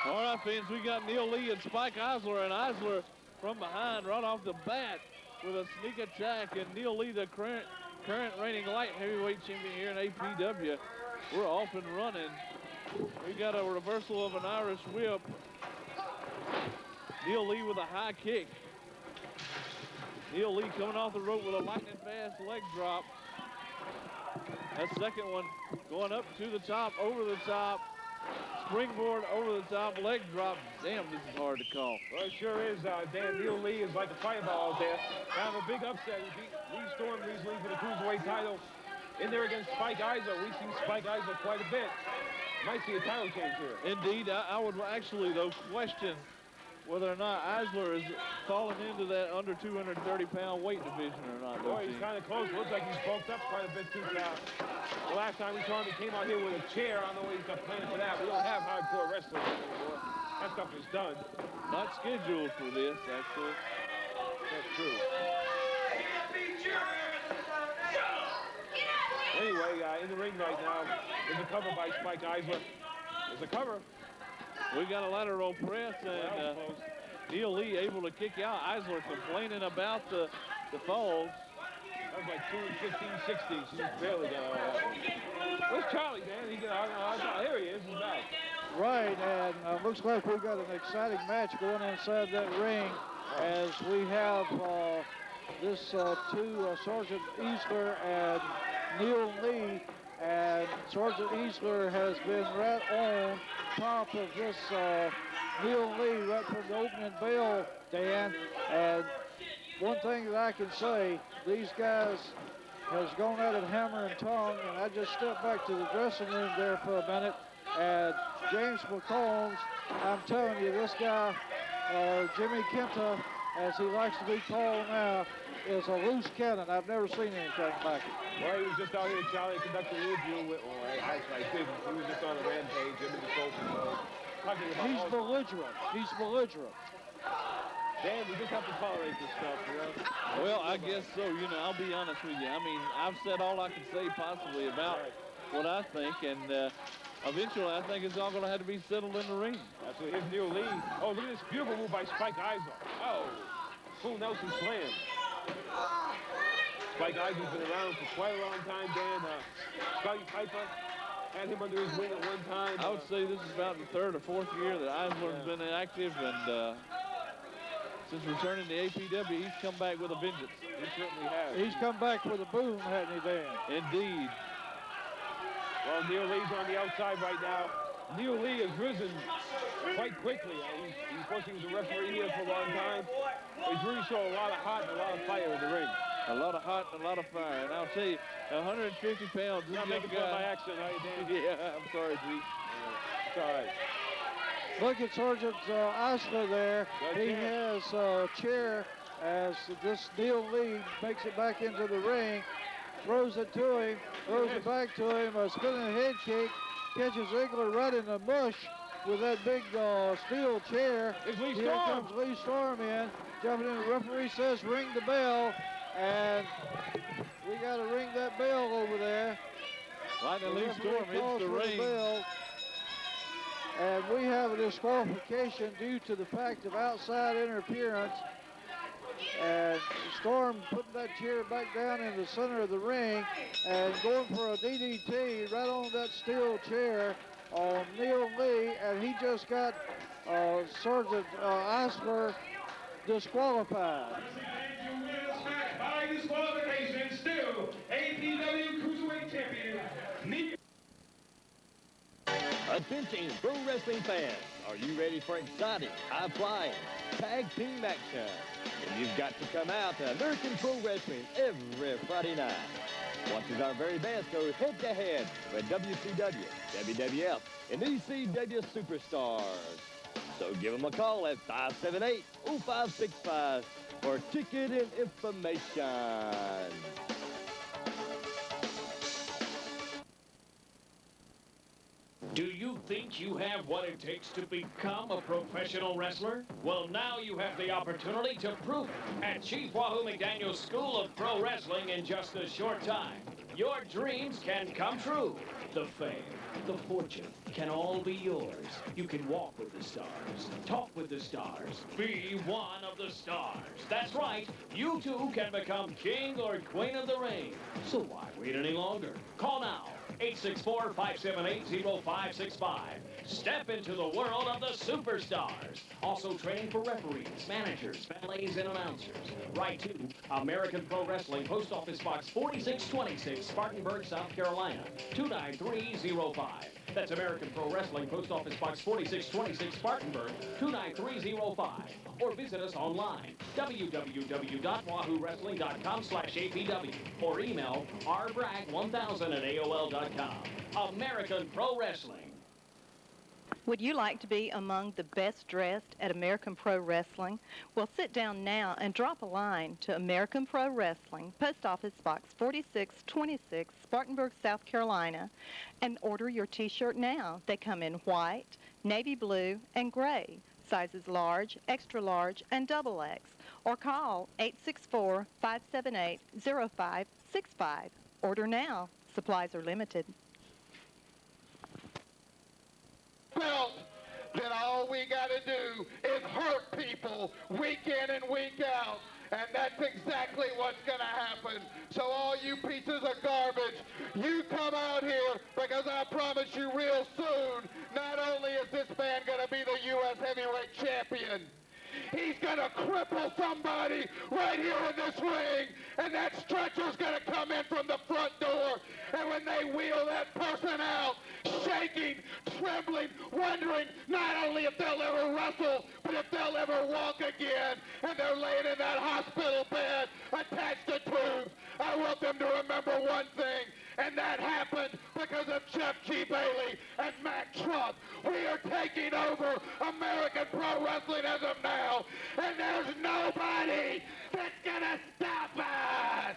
All right, fans, we got Neil Lee and Spike Eisler, and Eisler from behind right off the bat with a sneak attack, and Neil Lee, the current reigning light heavyweight champion here in APW. We're off and running. We got a reversal of an Irish whip. Neil Lee with a high kick. Neil Lee coming off the rope with a lightning fast leg drop. That second one going up to the top, over the top. Springboard over the top, leg drop. Damn, this is hard to call. Well, it sure is, Dan. Neil Lee is like a fireball out there. Kind of a big upset. He beat Lee Storm recently for the Cruiserweight title. In there against Spike Eisler. We've seen Spike Eisler quite a bit. Might see a title change here. Indeed, I would actually, though, question whether or not Eisler is falling into that under 230-pound weight division or not. Boy, he's kind of close. Looks like he's bulked up quite a bit too now. The last time we saw him, he came out here with a chair. I don't know what he's got planned for that. We don't have hardcore wrestling anymore. That stuff is done. Not scheduled for this, actually. That's true. Anyway, in the ring right now, there's a cover by Spike Eisler. There's a cover. We got a lateral press, and Neil Lee able to kick out. Eisler complaining about the falls. That was like 215, 60. She just barely got all that. Where's Charlie, man? Here he is. He's back. Right, and looks like we've got an exciting match going inside that ring as we have this two, Sergeant Eisler and Neil Lee. And Sergeant Eisler has been right on top of this Neil Lee right from the opening bell, Dan. And one thing that I can say, these guys has gone at it hammer and tongue, and I just stepped back to the dressing room there for a minute, and James McCombs, I'm telling you, this guy, Jimmy Kenta, as he likes to be called now, is a loose cannon. I've never seen anything like it. Well, he was just out here, Charlie, conducting an interview with, actually, I didn't. He was just on a rampage, him and the Soul. He's belligerent. He's belligerent. Dan, we just have to tolerate this stuff, you know? Well, I guess so. You know, I'll be honest with you. I mean, I've said all I can say possibly about what I think, and eventually I think it's all going to have to be settled in the ring. That's what here's Neil Lee. Oh, look at this beautiful move by Spike Eisler. Oh, full Nelson slam. Spike Eisler's been around for quite a long time, Dan. Scotty Piper had him under his wing at one time. I would say this is about the third or fourth year that Eisler's been active, and since returning to APW, he's come back with a vengeance. He certainly has. He's come back with a boom, hasn't he, Dan? Indeed. Well, Neil Lee's on the outside right now. Neil Lee has risen quite quickly. He's supposed to be the referee here for a long time. He's really shown a lot of heart and a lot of fire in the ring. A lot of heart and a lot of fire. And I'll tell you, 150 pounds. Not making fun by accident, are you, Dan? Yeah, I'm sorry, G. It's all right. Look at Sergeant Eisler there. He has a chair as this Neil Lee makes it back into the ring, throws it to him, throws it back to him, a spinning head kick, catches Ziggler right in the mush with that big steel chair. Here comes Lee Storm in, jumping in. The referee says ring the bell, and we got to ring that bell over there. Lightning Lee Storm hits the ring. And we have a disqualification due to the fact of outside interference. And Storm putting that chair back down in the center of the ring and going for a DDT right on that steel chair on Neil Lee. And he just got Sergeant Eisler disqualified. By disqualification, still APW Cruiserweight Champion, Neil. Attention, pro wrestling fans. Are you ready for exciting, high-flying tag team action? And you've got to come out to American Pro Wrestling every Friday night. Watch as our very best go head-to-head with WCW, WWF, and ECW superstars. So give them a call at 578-0565 for ticket and information. Do you think you have what it takes to become a professional wrestler? Well, now you have the opportunity to prove it at Chief Wahoo McDaniel's School of Pro Wrestling in just a short time. Your dreams can come true. The Fame, the fortune can all be yours. You can walk with the stars, talk with the stars, be one of the stars. That's right, you too can become king or queen of the ring. So why wait any longer? Call now, 864-578-0565. Step into the world of the superstars. Also training for referees, managers, valets, and announcers. Write to American Pro Wrestling, Post Office Box 4626, Spartanburg, South Carolina, 29305. That's American Pro Wrestling, Post Office Box 4626, Spartanburg, 29305. Or visit us online, www.wahoowrestling.com/APW, or email rbragg1000@AOL.com. American Pro Wrestling. Would you like to be among the best dressed at American Pro Wrestling? Well, sit down now and drop a line to American Pro Wrestling, Post Office Box 4626, Spartanburg, South Carolina, and order your t-shirt now. They come in white, navy blue, and gray, sizes large, extra large, and double X, or call 864-578-0565. Order now. Supplies are limited. Felt that all we got to do is hurt people week in and week out. And that's exactly what's going to happen. So all you pieces of garbage, you come out here, because I promise you real soon, not only is this man going to be the U.S. heavyweight champion, he's going to cripple somebody right here in this ring, and that stretcher's going to come in from the front door, and when they wheel that person out, shaking, trembling, wondering not only if they'll ever wrestle, but if they'll ever walk again, and they're laying in that hospital bed attached to tubes, I want them to remember one thing, and that happened because of Jeff G. Bailey and Mack Truck. We are taking over American Pro Wrestling as of now, and there's nobody that's gonna stop us!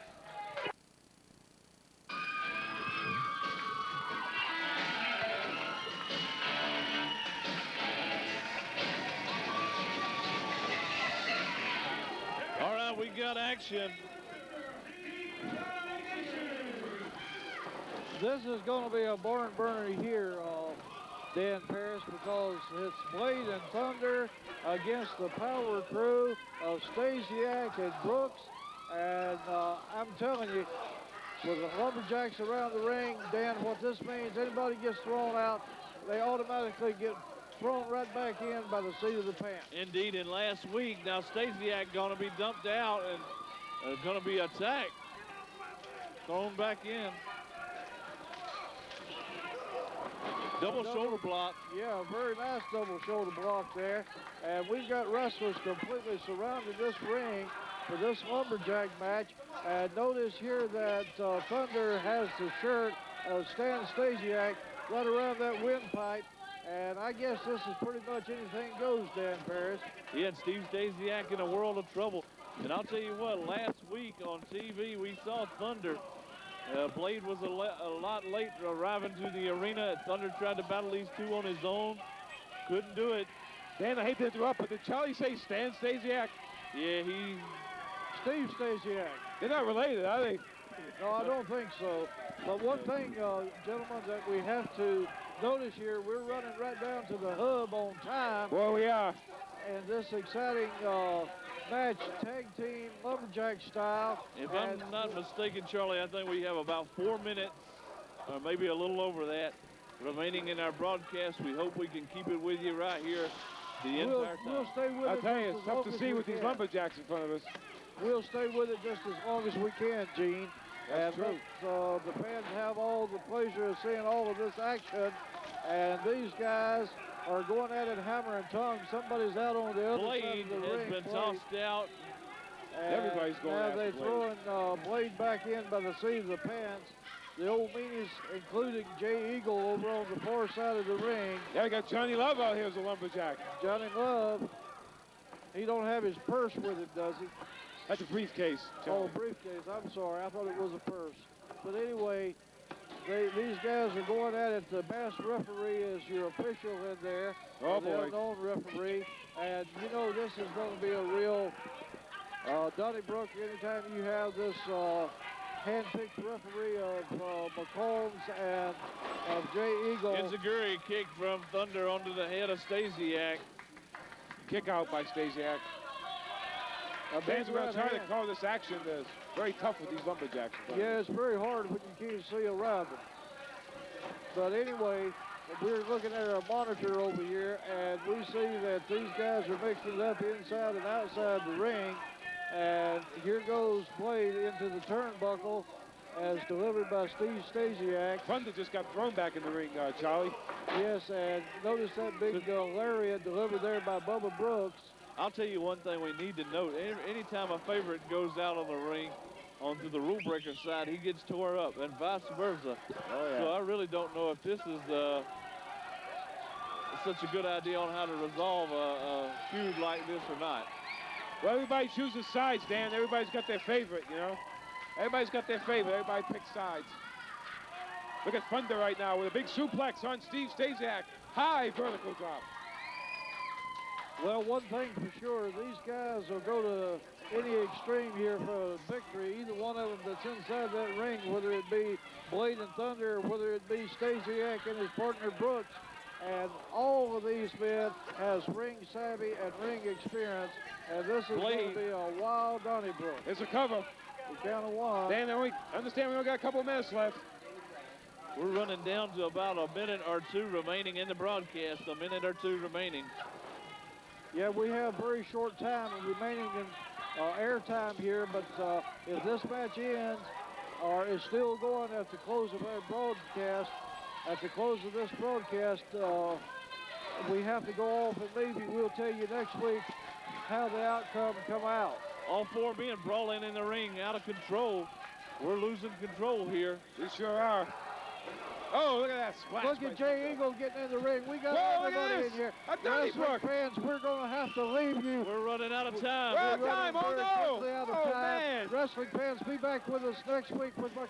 All right, we got action. This is going to be a barn burner here, Dan Paris, because it's Blade and Thunder against the power crew of Stasiak and Brooks. And I'm telling you, with the Lumberjacks around the ring, Dan, what this means, anybody gets thrown out, they automatically get thrown right back in by the seat of the pants. Indeed, and last week, now Stasiak going to be dumped out and going to be attacked. Thrown back in. Double shoulder block. Yeah, very nice double shoulder block there. And we've got wrestlers completely surrounded this ring for this lumberjack match. And notice here that Thunder has the shirt of Stan Stasiak right around that windpipe. And I guess this is pretty much anything goes, Dan Paris. He had Steve Stasiak in a world of trouble. And I'll tell you what, last week on TV, we saw Thunder. Blade was a lot late arriving to the arena. Thunder tried to battle these two on his own. Couldn't do it. Dan, I hate to interrupt, but did Charlie say Stan Stasiak? Yeah, Steve Stasiak. They're not related, are they? No, I don't think so. But one thing, gentlemen, that we have to notice here, we're running right down to the hub on time. Well, we are. And this exciting match, tag team, lumberjack style. If I'm not mistaken, Charlie, I think we have about 4 minutes, or maybe a little over that, remaining in our broadcast. We hope we can keep it with you right here the entire time. We'll stay with it. I'll tell you, it's tough to see with these lumberjacks in front of us. We'll stay with it just as long as we can, Gene. That's true. The fans have all the pleasure of seeing all of this action. And these guys are going at it hammer and tongue. Somebody's out on the other side of the ring. Blade has been tossed out. And everybody's going now after they're Blade. throwing Blade back in by the seat of the pants. The old meanies, including Jay Eagle over on the far side of the ring. Yeah, we got Johnny Love out here as a lumberjack. Johnny Love, he don't have his purse with him, does he? That's a briefcase, Johnny. Oh, briefcase. I'm sorry. I thought it was a purse. But anyway, these guys are going at it. The masked referee is your official in there. Oh, the boy. unknown referee. And, you know, this is going to be a real Donnybrook. Anytime you have this hand-picked referee of McCombs and of Jay Eagle. Enziguri kick from Thunder onto the head of Stasiak. Kick out by Stasiak. Fans are going to try to call this action. It's very tough with these Lumberjacks. Yeah, it's very hard when you can't see around them. But anyway, we're looking at our monitor over here, and we see that these guys are mixing it up inside and outside the ring. And here goes Blade into the turnbuckle as delivered by Steve Stasiak. Thunder just got thrown back in the ring, Charlie. Yes, and notice that big lariat delivered there by Bubba Brooks. I'll tell you one thing we need to note. Anytime a favorite goes out of the ring onto the rule breaker side, he gets tore up, and vice versa. Oh, yeah. So I really don't know if this is such a good idea on how to resolve a feud like this or not. Well, everybody chooses sides, Dan. Everybody's got their favorite, you know. Everybody's got their favorite. Everybody picks sides. Look at Thunder right now with a big suplex on Steve Stasiak. High vertical drop. Well, one thing for sure, these guys will go to any extreme here for a victory. Either one of them that's inside that ring, whether it be Blade and Thunder, or whether it be Stasiak and his partner Brooks. And all of these men has ring savvy and ring experience. And this is going to be a wild Donnybrook. It's a cover. The count of one. Dan, understand we only got a couple of minutes left. We're running down to about a minute or two remaining in the broadcast. A minute or two remaining. Yeah, we have very short time remaining in air time here, but if this match ends or is still going at the close of our broadcast, at the close of this broadcast, we have to go off and maybe we'll tell you next week how the outcome come out. All four men brawling in the ring, out of control. We're losing control here. We sure are. Oh, look at that splash. Look at Jay Eagle getting in the ring. We got everybody in here. Wrestling fans, we're going to have to leave you. We're running out of time. We're out of time. Oh, no. Out of time. Man. Wrestling fans, be back with us next week with my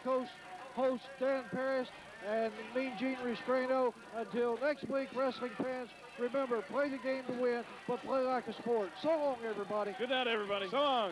host Dan Parrish and Mean Gene Restraino. Until next week, wrestling fans, remember, play the game to win, but play like a sport. So long, everybody. Good night, everybody. So long.